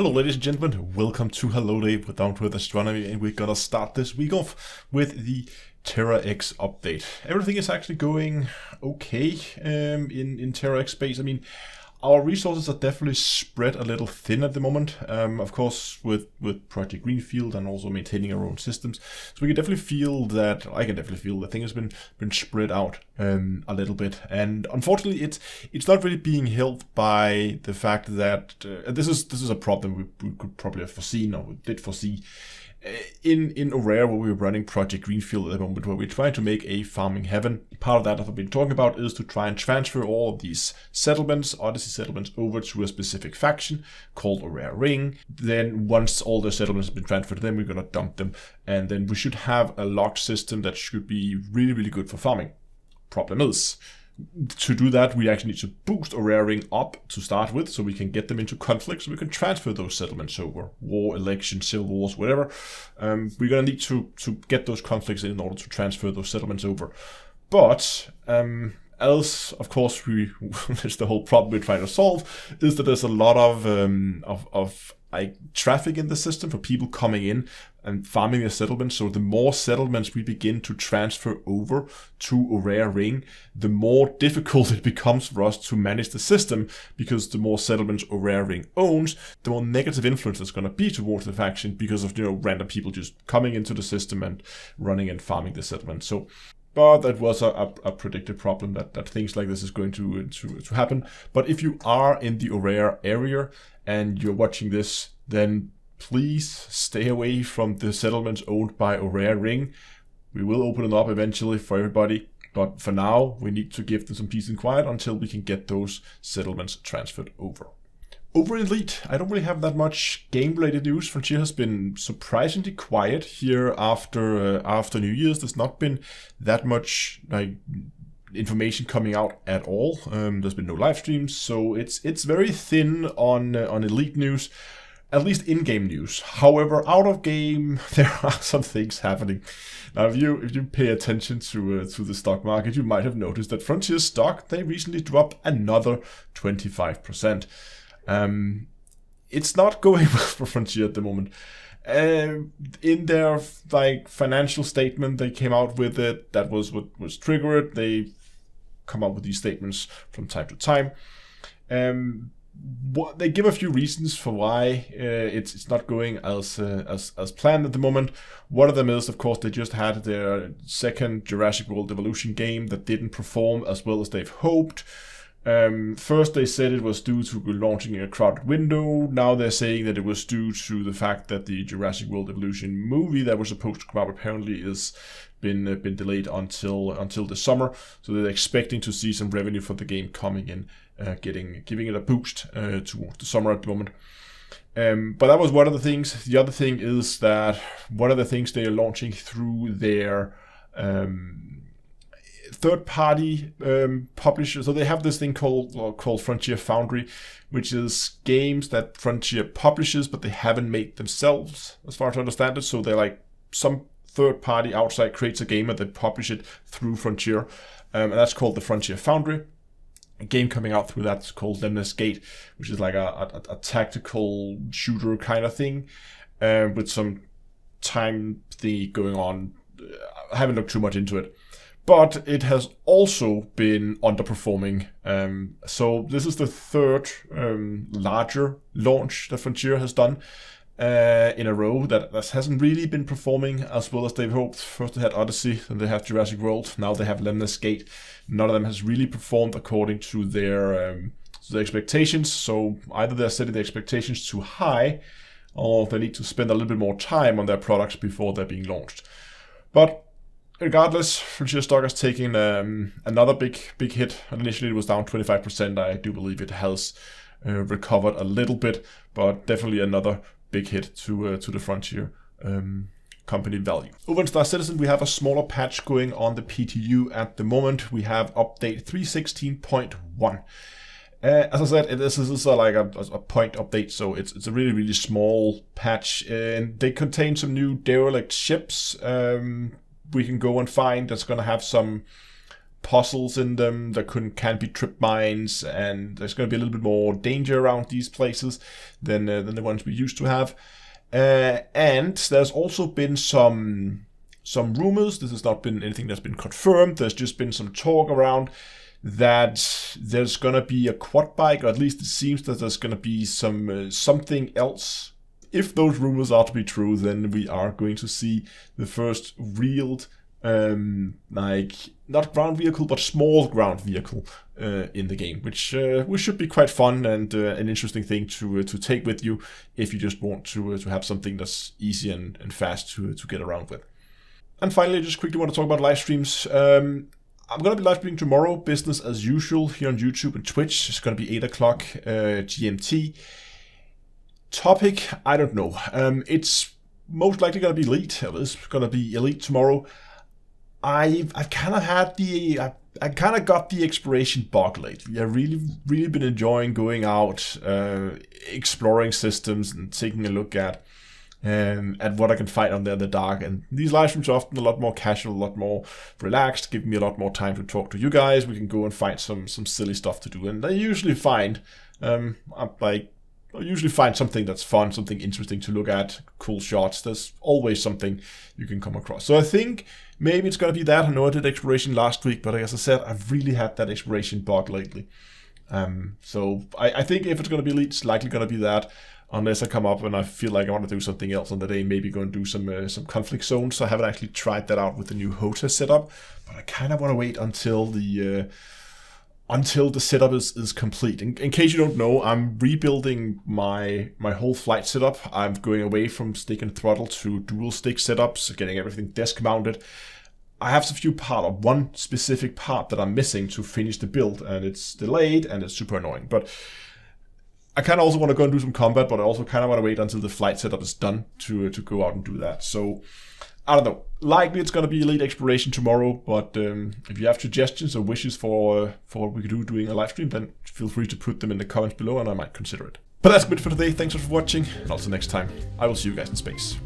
Hello ladies and gentlemen, welcome to Hello Day with Astronomy, and we're gonna start this week off with the Terra-Ex update. Everything is actually going okay in Terra-Ex space. I mean, our resources are definitely spread a little thin at the moment, of course with Project Greenfield and also maintaining our own systems. So we can definitely feel that, I can definitely feel that things has been spread out a little bit. And unfortunately it's not really being helped by the fact that this is a problem we could probably have foreseen, or we did foresee, in aUEC, where we were running Project Greenfield at the moment, where we're trying to make a farming heaven. Part of that I've been talking about is to try and transfer all of these settlements, Odyssey settlements, over to a specific faction called aUEC Ring. Then once all the settlements have been transferred to them, we're gonna dump them, and then we should have a locked system that should be really, really good for farming. Problem is, to do that, we actually need to boost aUEC Ring up to start with, so we can get them into conflict, so we can transfer those settlements over. War, election, civil wars, whatever. We're gonna need to get those conflicts in order to transfer those settlements over. But else, of course, it's the whole problem we're trying to solve, is that there's a lot of traffic in the system for people coming in and farming their settlements. So the more settlements we begin to transfer over to aUEC Ring, the more difficult it becomes for us to manage the system, because the more settlements aUEC Ring owns, the more negative influence there's going to be towards the faction, because of random people just coming into the system and running and farming the settlement. So, but that was a predicted problem, that things like this is going to happen. But if you are in the aUEC area and you're watching this, then please stay away from the settlements owned by aUEC Ring. We will open it up eventually for everybody, but for now we need to give them some peace and quiet until we can get those settlements transferred over. Over in Elite, I don't really have that much game-related news. Frontier has been surprisingly quiet here after New Year's. There's not been that much information coming out at all. There's been no live streams, so it's very thin on Elite news, at least in-game news. However, out of game, there are some things happening. Now, if you pay attention to the stock market, you might have noticed that Frontier's stock, they recently dropped another 25%. It's not going well for Frontier at the moment. In their financial statement, they came out with it. That was what was triggered. They come up with these statements from time to time. They give a few reasons for why it's not going as planned at the moment. One of them is, of course, they just had their second Jurassic World Evolution game that didn't perform as well as they've hoped. First they said it was due to launching in a crowded window. Now they're saying that it was due to the fact that the Jurassic World Evolution movie that was supposed to come out apparently is been delayed until the summer. So they're expecting to see some revenue for the game coming in, giving it a boost towards the summer at the moment. But that was one of the things. The other thing is that one of the things they are launching through their third-party publisher. So they have this thing called Frontier Foundry, which is games that Frontier publishes, but they haven't made themselves, as far as I understand it. So they're like some third-party outside creates a game and they publish it through Frontier, and that's called the Frontier Foundry. A game coming out through that's called Lemnis Gate, which is like a tactical shooter kind of thing, with some time thing going on. I haven't looked too much into it. But it has also been underperforming. So this is the third larger launch that Frontier has done in a row that hasn't really been performing as well as they've hoped. First they had Odyssey, then they have Jurassic World, now they have Lemnis Gate. None of them has really performed according to their expectations. So either they're setting the expectations too high, or they need to spend a little bit more time on their products before they're being launched. But regardless, Frontier stock has taken another big hit. Initially it was down 25%. I do believe it has recovered a little bit, but definitely another big hit to the Frontier company value. Over in Star Citizen, we have a smaller patch going on the PTU at the moment. We have update 316.1. As I said, this is like a point update, so it's a really, really small patch, and they contain some new derelict ships we can go and find that's going to have some puzzles in them. There can be trip mines, and there's going to be a little bit more danger around these places than the ones we used to have. And there's also been some rumors. This has not been anything that's been confirmed. There's just been some talk around that there's going to be a quad bike, or at least it seems that there's going to be something else. If those rumors are to be true, then we are going to see the first real, not ground vehicle, but small ground vehicle in the game, which should be quite fun and an interesting thing to take with you if you just want to have something that's easy and fast to get around with. And finally, I just quickly want to talk about live streams. I'm going to be live streaming tomorrow, business as usual, here on YouTube and Twitch. It's going to be 8 o'clock GMT. Topic, I don't know. It's most likely going to be Elite. It's going to be Elite tomorrow. I've kind of had I kind of got the exploration bug lately. I've really been enjoying going out, exploring systems and taking a look at what I can find on there in the dark. And these live streams are often a lot more casual, a lot more relaxed, giving me a lot more time to talk to you guys. We can go and find some silly stuff to do, and I usually find something that's fun, something interesting to look at, cool shots. There's always something you can come across. So I think maybe it's going to be that. I know I did exploration last week, but as I said, I've really had that exploration bug lately. So I think if it's going to be Elite, it's likely going to be that. Unless I come up and I feel like I want to do something else on the day, maybe go and do some conflict zones. So I haven't actually tried that out with the new HOTA setup, but I kind of want to wait until the setup is complete. In case you don't know, I'm rebuilding my whole flight setup. I'm going away from stick and throttle to dual stick setups, getting everything desk mounted. I have one specific part that I'm missing to finish the build, and it's delayed and it's super annoying. But I kind of also want to go and do some combat, but I also kind of want to wait until the flight setup is done to go out and do that. So I don't know. Likely it's going to be Elite Exploration tomorrow, but if you have suggestions or wishes for what we could do doing a live stream, then feel free to put them in the comments below and I might consider it. But that's it for today. Thanks for watching, and also next time I will see you guys in space.